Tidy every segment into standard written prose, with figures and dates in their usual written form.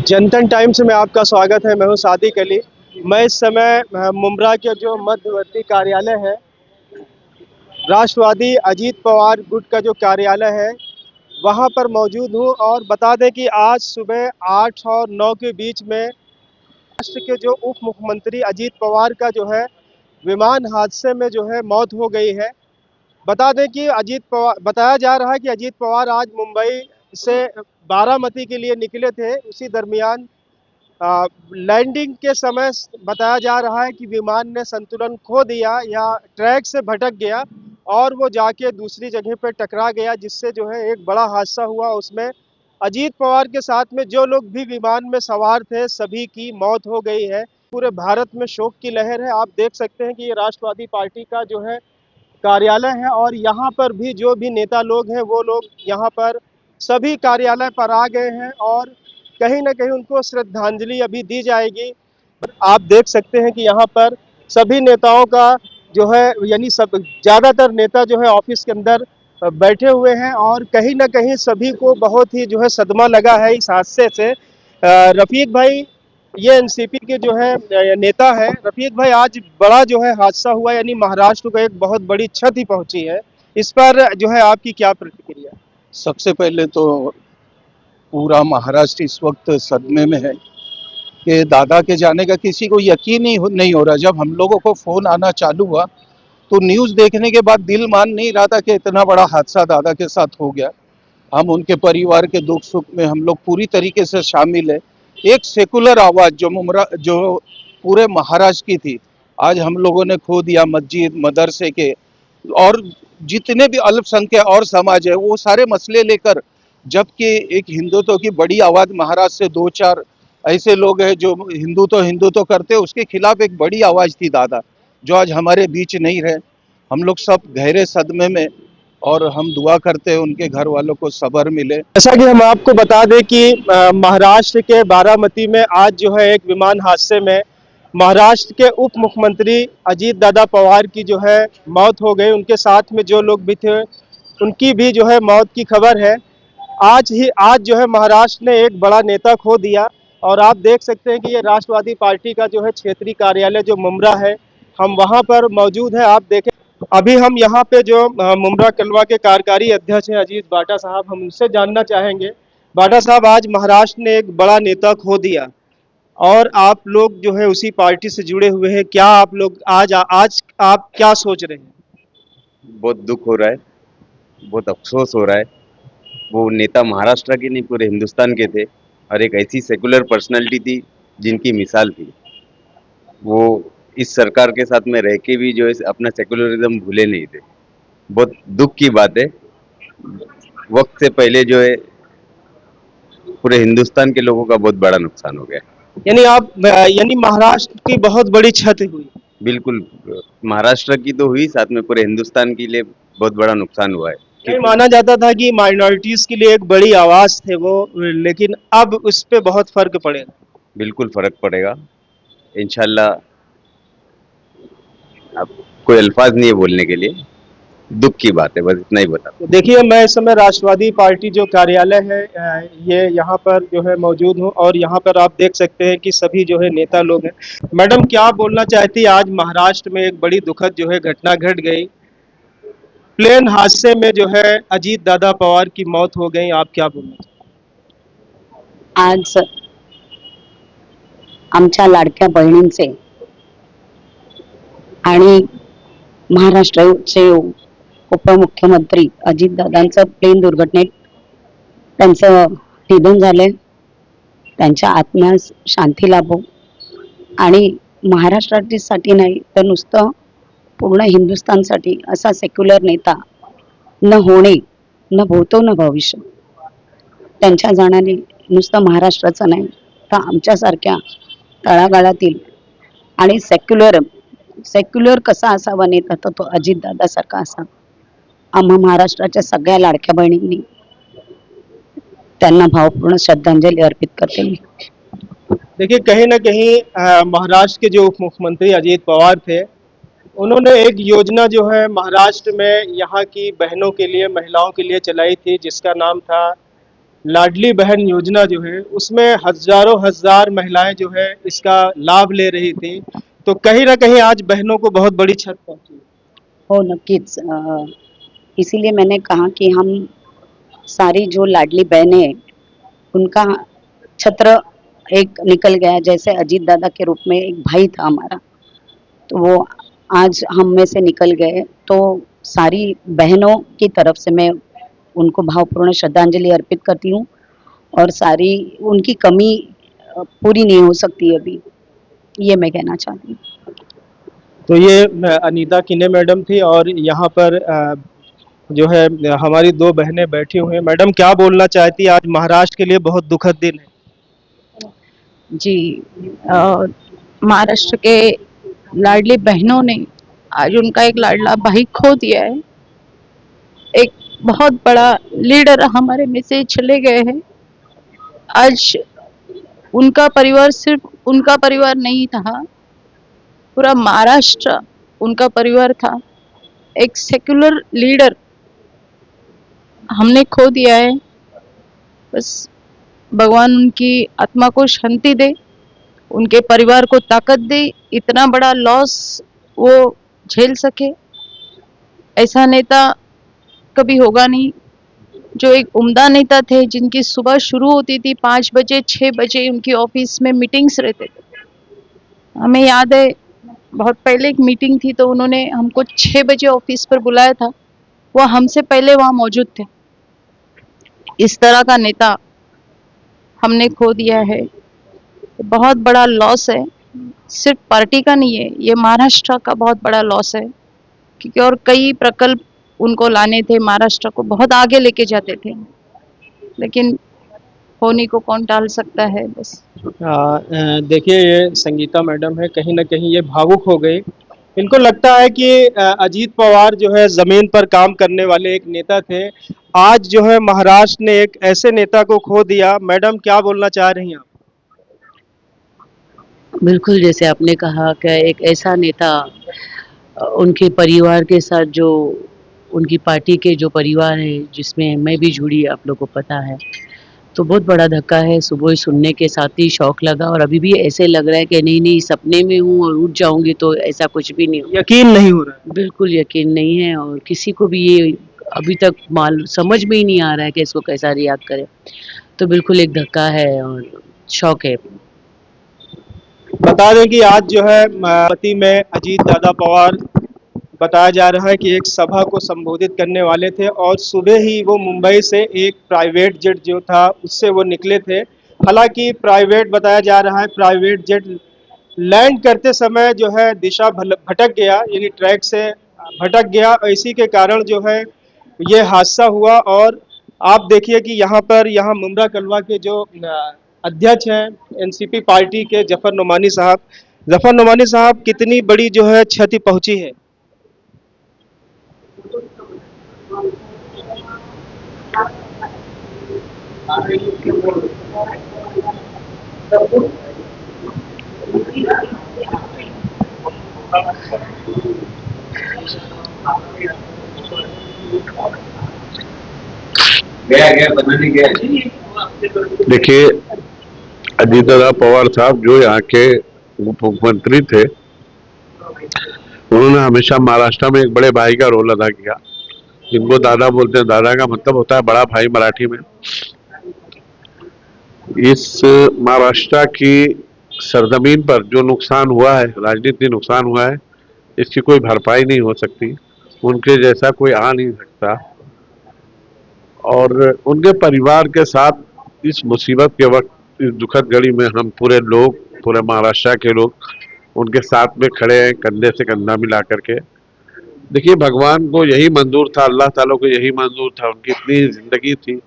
जनतन times में आपका स्वागत है। मैं हूं सादिक अली। मैं इस समय मुंब्रा के जो मध्यवर्ती कार्यालय है, राष्ट्रवादी अजीत पवार गुट का जो कार्यालय है, वहां पर मौजूद हूं। और बता दें कि आज सुबह 8 और 9 के बीच में राष्ट्र के जो उप मुख्यमंत्री अजीत पवार का जो है विमान हादसे में जो है मौत हो गई है। बता दें कि अजीत पवार, बताया जा रहा है कि अजीत पवार आज मुंबई से बारामती के लिए निकले थे। उसी दरमियान लैंडिंग के समय बताया जा रहा है कि विमान ने संतुलन खो दिया या ट्रैक से भटक गया और वो जाके दूसरी जगह पर टकरा गया, जिससे जो है एक बड़ा हादसा हुआ। उसमें अजीत पवार के साथ में जो लोग भी विमान में सवार थे, सभी की मौत हो गई है। पूरे भारत में शोक की लहर है। आप देख सकते हैं कि ये राष्ट्रवादी पार्टी का जो है कार्यालय है और यहाँ पर भी जो भी नेता लोग हैं वो लोग यहाँ पर सभी कार्यालय पर आ गए हैं और कहीं ना कहीं उनको श्रद्धांजलि अभी दी जाएगी। आप देख सकते हैं कि यहाँ पर सभी नेताओं का जो है, यानी सब ज़्यादातर नेता जो है ऑफिस के अंदर बैठे हुए हैं और कहीं ना कहीं सभी को बहुत ही जो है सदमा लगा है इस हादसे से। रफीक भाई ये एनसीपी के जो है नेता है। रफीक भाई, आज बड़ा जो है हादसा हुआ, यानी महाराष्ट्र को एक बहुत बड़ी क्षति पहुंची है। इस पर जो है आपकी क्या प्रतिक्रिया? सबसे पहले तो पूरा महाराष्ट्र इस वक्त सदमे में है कि दादा के जाने का किसी को यकीन ही नहीं हो रहा। जब हम लोगों को फोन आना चालू हुआ तो न्यूज़ देखने के बाद दिल मान नहीं रहा था कि इतना बड़ा हादसा दादा के साथ हो गया। हम उनके परिवार के दुख सुख में हम लोग पूरी तरीके से शामिल है। एक सेकुलर आवाज़ जो पूरे महाराष्ट्र की थी, आज हम लोगों ने खो दिया। मस्जिद, मदरसे के और जितने भी अल्पसंख्यक और समाज है, वो सारे मसले लेकर, जबकि एक हिंदुत्व की बड़ी आवाज़ महाराष्ट्र से दो चार ऐसे लोग हैं जो हिंदुत्व करते हैं, उसके खिलाफ एक बड़ी आवाज़ थी दादा, जो आज हमारे बीच नहीं रहे। हम लोग सब गहरे सदमे में और हम दुआ करते हैं उनके घर वालों को सब्र मिले। जैसा कि हम आपको बता दें कि महाराष्ट्र के बारामती में आज जो है एक विमान हादसे में महाराष्ट्र के उप मुख्यमंत्री अजीत दादा पवार की जो है मौत हो गई। उनके साथ में जो लोग भी थे उनकी भी जो है मौत की खबर है। आज जो है महाराष्ट्र ने एक बड़ा नेता खो दिया। और आप देख सकते हैं कि ये राष्ट्रवादी पार्टी का जो है क्षेत्रीय कार्यालय जो मुंब्रा है, हम वहां पर मौजूद हैं। आप देखें, अभी हम यहाँ पे जो मुंब्रा कलवा के कार्यकारी अध्यक्ष हैं अजीत बाटा साहब, हम उनसे जानना चाहेंगे। बाटा साहब, आज महाराष्ट्र ने एक बड़ा नेता खो दिया और आप लोग जो है उसी पार्टी से जुड़े हुए हैं। क्या आप लोग आज आप क्या सोच रहे हैं? बहुत दुख हो रहा है, बहुत अफसोस हो रहा है। वो नेता महाराष्ट्र के नहीं, पूरे हिंदुस्तान के थे और एक ऐसी सेकुलर पर्सनालिटी थी जिनकी मिसाल थी। वो इस सरकार के साथ में रह के भी जो है अपना सेकुलरिज्म भूले नहीं थे। बहुत दुख की बात है। वक्त से पहले जो है पूरे हिंदुस्तान के लोगों का बहुत बड़ा नुकसान हो गया। यानी महाराष्ट्र की बहुत बड़ी क्षति हुई। बिल्कुल, महाराष्ट्र की तो हुई, साथ में पूरे हिंदुस्तान के लिए बहुत बड़ा नुकसान हुआ है। ये माना जाता था कि माइनॉरिटीज के लिए एक बड़ी आवाज थे वो, लेकिन अब उस पे बहुत फर्क पड़ेगा। बिल्कुल फर्क पड़ेगा इंशाल्लाह। अब कोई अल्फाज नहीं है बोलने के लिए, दुख की बात है, बस इतना ही बता। तो देखिए, मैं इस समय राष्ट्रवादी पार्टी जो कार्यालय है ये यहाँ पर जो है मौजूद हूँ और यहाँ पर आप देख सकते हैं कि सभी जो है नेता लोग हैं। मैडम, क्या बोलना चाहती है? आज महाराष्ट्र में एक बड़ी दुखद जो है घटना घट गई। प्लेन हादसे में जो है अजीत दादा पवार की मौत हो गई। आप क्या बोलना चाहते? आज आमच्या लाडक्या बहिणींचे आणि महाराष्ट्राचे उपमुख्यमंत्री अजितदादांचं प्लेन दुर्घटनेत त्यांचं निधन झालंय। त्यांच्या आत्म्यास शांती लाभो आणि महाराष्ट्रासाठी नाही तर नुसतं पूर्ण हिंदुस्थानसाठी असा सेक्युलर नेता न होणे, न भूतो न भविष्य। त्यांच्या जाण्याने नुसतं महाराष्ट्राचं नाही तर आमच्यासारख्या तळागाळातील आणि सेक्युलर कसा असावा नेता तर तो अजितदादासारखा असा। आम्हा महाराष्ट्राच्या सगळ्या लाडक्या बहिणींनी त्यांना भावपूर्ण श्रद्धांजलि अर्पित करते मी। देखिए, कहीं ना कहीं महाराष्ट्र के जो उप मुख्यमंत्री अजीत पवार थे, उन्होंने एक योजना जो है महाराष्ट्र में यहाँ की बहनों के लिए, महिलाओं के लिए चलाई थी, जिसका नाम था लाडली बहन योजना जो है उसमें हजारों हजार महिलाएं जो है इसका लाभ ले रही थी, तो कहीं ना कहीं आज बहनों को बहुत बड़ी क्षति पहुंची। हो नक्कीच इसीलिए मैंने कहा कि हम सारी जो लाडली बहनें हैं, उनका छत्र एक निकल गया। जैसे अजीत दादा के रूप में एक भाई था हमारा, तो वो आज हम में से निकल गए। तो सारी बहनों की तरफ से मैं उनको भावपूर्ण श्रद्धांजलि अर्पित करती हूँ, और सारी उनकी कमी पूरी नहीं हो सकती अभी, ये मैं कहना चाहती हूँ। तो ये अनीता किने मैडम थी, और यहाँ पर जो है हमारी दो बहनें बैठी हुई हैं। मैडम क्या बोलना चाहती है? आज महाराष्ट्र के लिए बहुत दुखद दिन है। जी, महाराष्ट्र के लाडली बहनों ने आज उनका एक लाडला भाई खो दिया है। एक बहुत बड़ा लीडर हमारे में से चले गए हैं। आज उनका परिवार सिर्फ उनका परिवार नहीं था, पूरा महाराष्ट्र उनका परिवार था। एक सेक्युलर लीडर हमने खो दिया है। बस भगवान उनकी आत्मा को शांति दे, उनके परिवार को ताकत दे, इतना बड़ा लॉस वो झेल सके। ऐसा नेता कभी होगा नहीं। जो एक उम्दा नेता थे, जिनकी सुबह शुरू होती थी 5 बजे 6 बजे, उनकी ऑफिस में मीटिंग्स रहते थे। हमें याद है बहुत पहले एक मीटिंग थी तो उन्होंने हमको 6 बजे ऑफिस पर बुलाया था, वो हमसे पहले वहाँ मौजूद थे। इस तरह का नेता हमने खो दिया है। बहुत बड़ा लॉस है, सिर्फ पार्टी का नहीं है, ये महाराष्ट्र का बहुत बड़ा लॉस है। क्योंकि और कई प्रकल्प उनको लाने थे, महाराष्ट्र को बहुत आगे लेके जाते थे, लेकिन होने को कौन टाल सकता है। बस देखिए ये संगीता मैडम है, कहीं ना कहीं ये भावुक हो गई। इनको लगता है कि अजीत पवार जो है जमीन पर काम करने वाले एक नेता थे, आज जो है महाराष्ट्र ने एक ऐसे नेता को खो दिया। मैडम क्या बोलना चाह रही हैं आप? बिल्कुल, जैसे आपने कहा कि एक ऐसा नेता उनके परिवार के साथ, जो उनकी पार्टी के जो परिवार है जिसमें मैं भी जुड़ी, आप लोगों को पता है, तो बहुत बड़ा धक्का है। सुबह सुनने के साथ ही शौक लगा, और अभी भी ऐसे लग रहा है कि नहीं नहीं सपने में हूँ और उठ जाऊंगी, तो ऐसा कुछ भी नहीं। यकीन नहीं हो रहा है। बिल्कुल यकीन नहीं है, और किसी को भी ये अभी तक समझ में ही नहीं आ रहा है कि इसको कैसा रिएक्ट करे। तो बिल्कुल एक धक्का है और शौक है। बता दें कि आज जो है पति में अजीत दादा पवार बताया जा रहा है कि एक सभा को संबोधित करने वाले थे, और सुबह ही वो मुंबई से एक प्राइवेट जेट जो था उससे वो निकले थे। हालांकि प्राइवेट बताया जा रहा है, प्राइवेट जेट लैंड करते समय जो है दिशा भटक गया, यानी ट्रैक से भटक गया, और इसी के कारण जो है ये हादसा हुआ। और आप देखिए कि यहाँ मुमरा कलवा के जो अध्यक्ष हैं एनसीपी पार्टी के जफर नोमानी साहब, कितनी बड़ी जो है क्षति पहुंची है। देखिए, अजीत दादा पवार साहब जो यहाँ के उप मुख्यमंत्री थे, उन्होंने हमेशा महाराष्ट्र में एक बड़े भाई का रोल अदा किया, जिनको दादा बोलते हैं। दादा का मतलब होता है बड़ा भाई मराठी में। इस महाराष्ट्र की सरजमीन पर जो नुकसान हुआ है, राजनीतिक नुकसान हुआ है, इसकी कोई भरपाई नहीं हो सकती। उनके जैसा कोई आ नहीं सकता, और उनके परिवार के साथ इस मुसीबत के वक्त, इस दुखद घड़ी में हम पूरे लोग, पूरे महाराष्ट्र के लोग उनके साथ में खड़े हैं, कंधे से कंधा मिला करके। देखिए, भगवान को यही मंजूर था, अल्लाह ताला को यही मंजूर था। उनकी इतनी जिंदगी थी,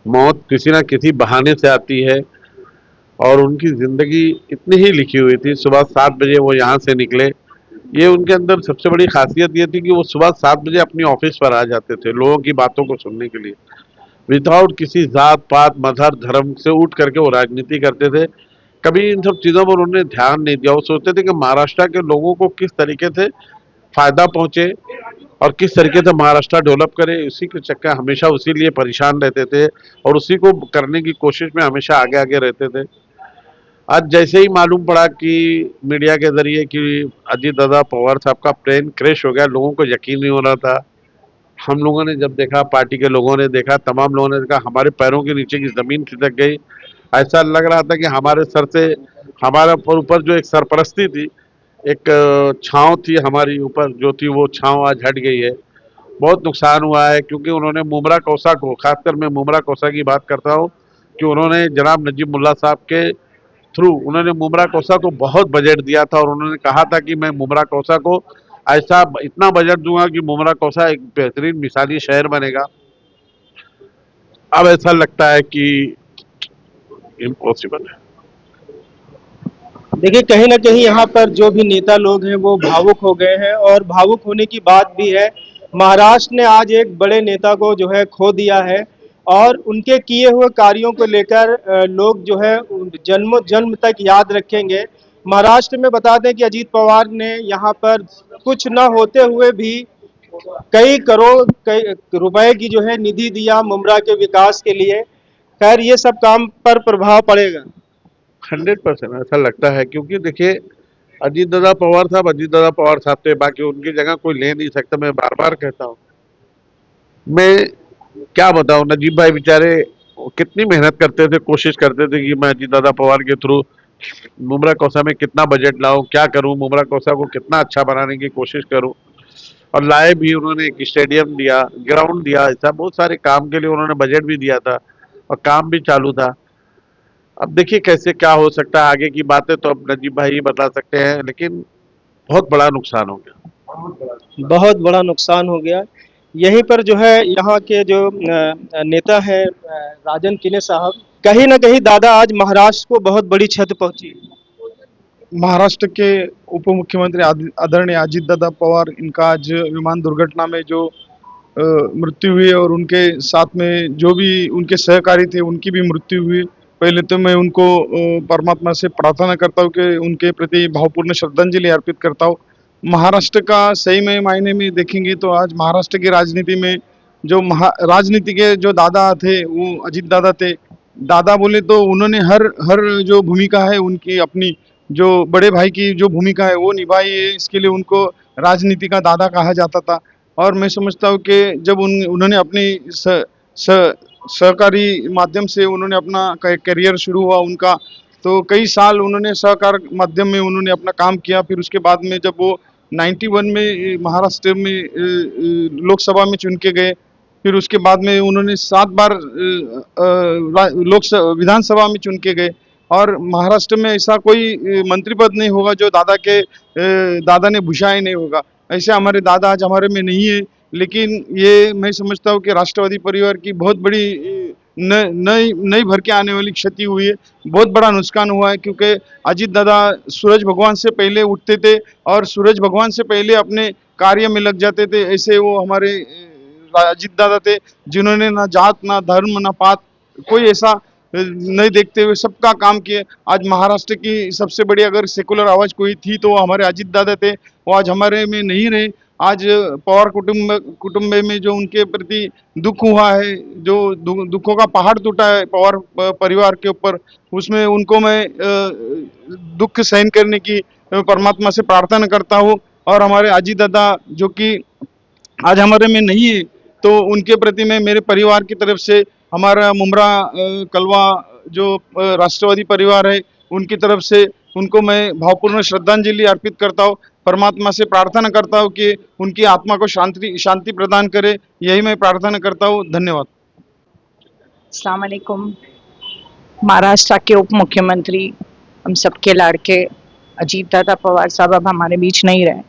मौत किसी ना किसी बहाने से आती है, और उनकी जिंदगी इतनी ही लिखी हुई थी। सुबह 7 बजे वो यहाँ से निकले। ये उनके अंदर सबसे बड़ी खासियत ये थी कि वो सुबह 7 बजे अपनी ऑफिस पर आ जाते थे, लोगों की बातों को सुनने के लिए, विदाउट किसी जात पात मजहब धर्म से उठ करके वो राजनीति करते थे। कभी इन सब चीज़ों पर उन्होंने ध्यान नहीं दिया। वो सोचते थे कि महाराष्ट्र के लोगों को किस तरीके से फायदा पहुंचे, और किस तरीके से महाराष्ट्र डेवलप करे, उसी के चक्कर हमेशा उसी लिए परेशान रहते थे और उसी को करने की कोशिश में हमेशा आगे आगे रहते थे। आज जैसे ही मालूम पड़ा कि मीडिया के जरिए कि अजीत दादा पवार साहब का प्लेन क्रैश हो गया, लोगों को यकीन नहीं हो रहा था। हम लोगों ने जब देखा, पार्टी के लोगों ने देखा, तमाम लोगों ने देखा, हमारे पैरों के नीचे की जमीन खिसक गई। ऐसा लग रहा था कि हमारे सर से, हमारे ऊपर जो एक सरपरस्ती थी, एक छांव थी हमारी ऊपर जो थी, वो छांव आज हट गई है। बहुत नुकसान हुआ है क्योंकि उन्होंने मुमरा कौसा को, खासकर मैं मुमरा कौसा की बात करता हूँ कि उन्होंने जनाब नजीब मुल्ला साहब के थ्रू उन्होंने मुमरा कौसा को बहुत बजट दिया था और उन्होंने कहा था कि मैं मुमरा कौसा को ऐसा इतना बजट दूंगा कि मुमरा कौसा एक बेहतरीन मिसाली शहर बनेगा। अब ऐसा लगता है कि इम्पॉसिबल है। देखिए, कहीं ना कहीं यहाँ पर जो भी नेता लोग हैं वो भावुक हो गए हैं, और भावुक होने की बात भी है। महाराष्ट्र ने आज एक बड़े नेता को जो है खो दिया है, और उनके किए हुए कार्यों को लेकर लोग जो है जन्म जन्म तक याद रखेंगे। महाराष्ट्र में बता दें कि अजीत पवार ने यहाँ पर कुछ न होते हुए भी कई करोड़ कई रुपए की जो है निधि दिया मुमरा के विकास के लिए। खैर, ये सब काम पर प्रभाव पड़ेगा। 100% ऐसा लगता है क्योंकि देखिए, अजीत दादा पवार साहब थे, बाकी उनकी जगह कोई ले नहीं सकता। मैं बार बार कहता हूँ, मैं क्या बताऊं, नजीब भाई बेचारे कितनी मेहनत करते थे, कोशिश करते थे कि मैं अजीत दादा पवार के थ्रू मुमरा कौसा में कितना बजट लाऊं, क्या करूं, मुमरा कौसा को कितना अच्छा बनाने की कोशिश करूं। और लाए भी, उन्होंने एक स्टेडियम दिया, ग्राउंड दिया, ऐसा बहुत सारे काम के लिए उन्होंने बजट भी दिया था और काम भी चालू था। अब देखिए कैसे क्या हो सकता है, आगे की बातें तो अब नजीब भाई ही बता सकते हैं, लेकिन बहुत बड़ा नुकसान हो गया। बहुत बड़ा नुकसान हो गया। यहीं पर जो है यहाँ के जो नेता हैं राजन किने साहब, कहीं ना कहीं दादा आज महाराष्ट्र को बहुत बड़ी क्षति पहुंची। महाराष्ट्र के उप मुख्यमंत्री आदरणीय अजीत दादा पवार, इनका आज विमान दुर्घटना में जो मृत्यु हुई और उनके साथ में जो भी उनके सहकारी थे उनकी भी मृत्यु हुई। पहले तो मैं उनको परमात्मा से प्रार्थना करता हूँ कि उनके प्रति भावपूर्ण श्रद्धांजलि अर्पित करता हूँ। महाराष्ट्र का सही में मायने में देखेंगे तो आज महाराष्ट्र की राजनीति में जो राजनीति के जो दादा थे वो अजीत दादा थे। दादा बोले तो उन्होंने हर हर जो भूमिका है उनकी, अपनी जो बड़े भाई की जो भूमिका है वो निभाई है। इसके लिए उनको राजनीति का दादा कहा जाता था। और मैं समझता हूँ कि जब उन्होंने अपनी सहकारी माध्यम से उन्होंने अपना करियर शुरू हुआ उनका, तो कई साल उन्होंने सहकार माध्यम में उन्होंने अपना काम किया। फिर उसके बाद में जब वो 91 में महाराष्ट्र में लोकसभा में चुन के गए, फिर उसके बाद में उन्होंने 7 बार विधानसभा में चुन के गए। और महाराष्ट्र में ऐसा कोई मंत्री पद नहीं होगा जो दादा ने भुषाए नहीं होगा। ऐसे हमारे दादा आज हमारे में नहीं है, लेकिन ये मैं समझता हूँ कि राष्ट्रवादी परिवार की बहुत बड़ी नई भर के आने वाली क्षति हुई है, बहुत बड़ा नुकसान हुआ है। क्योंकि अजीत दादा सूरज भगवान से पहले उठते थे और सूरज भगवान से पहले अपने कार्य में लग जाते थे। ऐसे वो हमारे अजीत दादा थे जिन्होंने ना जात ना धर्म ना पात कोई ऐसा नहीं देखते हुए सबका काम किए। आज महाराष्ट्र की सबसे बड़ी अगर सेकुलर आवाज कोई थी तो हमारे अजीत दादा थे। वो आज हमारे में नहीं रहे। आज पवार कुटुंब में जो उनके प्रति दुख हुआ है, जो दुखों का पहाड़ टूटा है पवार परिवार के ऊपर, उसमें उनको मैं दुख सहन करने की परमात्मा से प्रार्थना करता हूँ। और हमारे अजीत दादा जो कि आज हमारे में नहीं है, तो उनके प्रति मैं मेरे परिवार की तरफ से, हमारा मुमरा कलवा जो राष्ट्रवादी परिवार है उनकी तरफ से उनको मैं भावपूर्ण श्रद्धांजलि अर्पित करता हूँ। परमात्मा से प्रार्थना करता हूँ कि उनकी आत्मा को शांति प्रदान करे, यही मैं प्रार्थना करता हूँ। धन्यवाद। अस्सलाम वालेकुम। महाराष्ट्र के उप मुख्यमंत्री, हम सबके लाड़के अजीत दादा पवार साहब अब हमारे बीच नहीं रहे।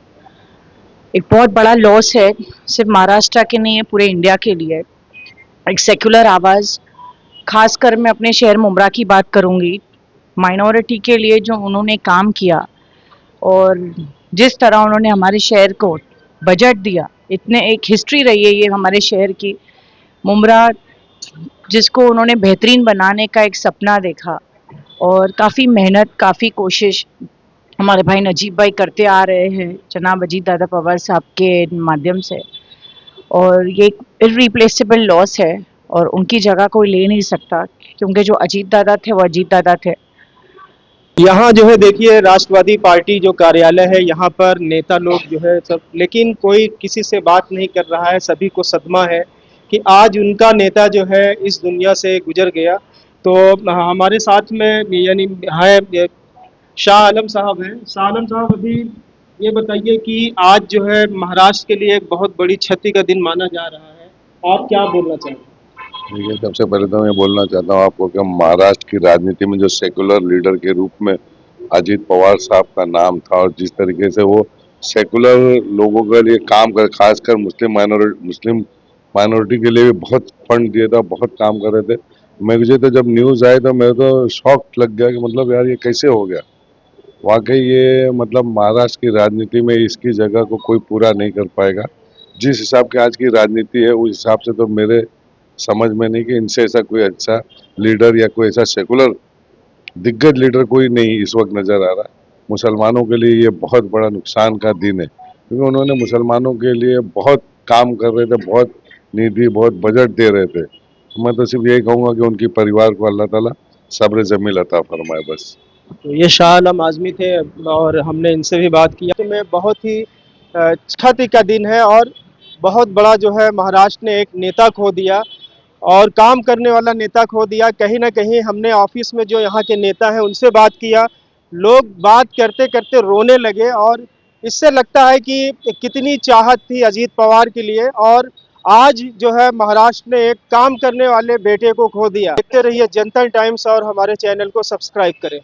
एक बहुत बड़ा लॉस है, सिर्फ महाराष्ट्र के नहीं है, पूरे इंडिया के लिए। एक सेक्युलर आवाज़, खासकर मैं अपने शहर मुमरा की बात करूंगी। माइनॉरिटी के लिए जो उन्होंने काम किया और जिस तरह उन्होंने हमारे शहर को बजट दिया, इतने एक हिस्ट्री रही है ये हमारे शहर की। मुमरा जिसको उन्होंने बेहतरीन बनाने का एक सपना देखा और काफ़ी मेहनत, काफ़ी कोशिश हमारे भाई नजीब भाई करते आ रहे हैं जनाब अजीत दादा पवार साहब के माध्यम से। और ये एक इररिप्लेसेबल लॉस है और उनकी जगह कोई ले नहीं सकता, क्योंकि जो अजीत दादा थे वो अजीत दादा थे। यहाँ जो है देखिए राष्ट्रवादी पार्टी जो कार्यालय है यहाँ पर नेता लोग जो है सब, लेकिन कोई किसी से बात नहीं कर रहा है। सभी को सदमा है कि आज उनका नेता जो है इस दुनिया से गुजर गया। तो हमारे साथ में यानी है शाह आलम साहब हैं। शाह आलम साहब, अभी ये बताइए कि आज जो है महाराष्ट्र के लिए एक बहुत बड़ी क्षति का दिन माना जा रहा है, आप क्या बोलना चाहेंगे? देखिए, सबसे पहले तो मैं बोलना चाहता हूँ आपको कि महाराष्ट्र की राजनीति में जो सेकुलर लीडर के रूप में अजीत पवार साहब का नाम था और जिस तरीके से वो सेकुलर लोगों के लिए काम कर, खासकर मुस्लिम माइनॉरिटी के लिए भी बहुत फंड दिया था, बहुत काम कर रहे थे। मुझे तो जब न्यूज़ आए तो मेरे तो शॉक लग गया कि मतलब यार ये कैसे हो गया। वाकई ये मतलब महाराष्ट्र की राजनीति में इसकी जगह को कोई पूरा नहीं कर पाएगा। जिस हिसाब की आज की राजनीति है उस हिसाब से तो मेरे समझ में नहीं कि इनसे ऐसा कोई अच्छा लीडर या कोई ऐसा सेकुलर दिग्गज लीडर कोई नहीं इस वक्त नजर आ रहा। मुसलमानों के लिए ये बहुत बड़ा नुकसान का दिन है, क्योंकि उन्होंने मुसलमानों के लिए बहुत काम कर रहे थे, बहुत निधि, बहुत बजट दे रहे थे। मैं तो सिर्फ यही कहूँगा कि उनकी परिवार को अल्लाह ताला सब्र जमील अता फरमाए बस। तो ये शाह आलम आज़मी थे और हमने इनसे भी बात किया। तो मैं बहुत ही क्षति का दिन है और बहुत बड़ा जो है महाराष्ट्र ने एक नेता खो दिया और काम करने वाला नेता खो दिया। कहीं ना कहीं हमने ऑफिस में जो यहाँ के नेता हैं उनसे बात किया, लोग बात करते करते रोने लगे और इससे लगता है कि कितनी चाहत थी अजीत पवार के लिए और आज जो है महाराष्ट्र ने एक काम करने वाले बेटे को खो दिया। देखते रहिए जनता टाइम्स और हमारे चैनल को सब्सक्राइब करें।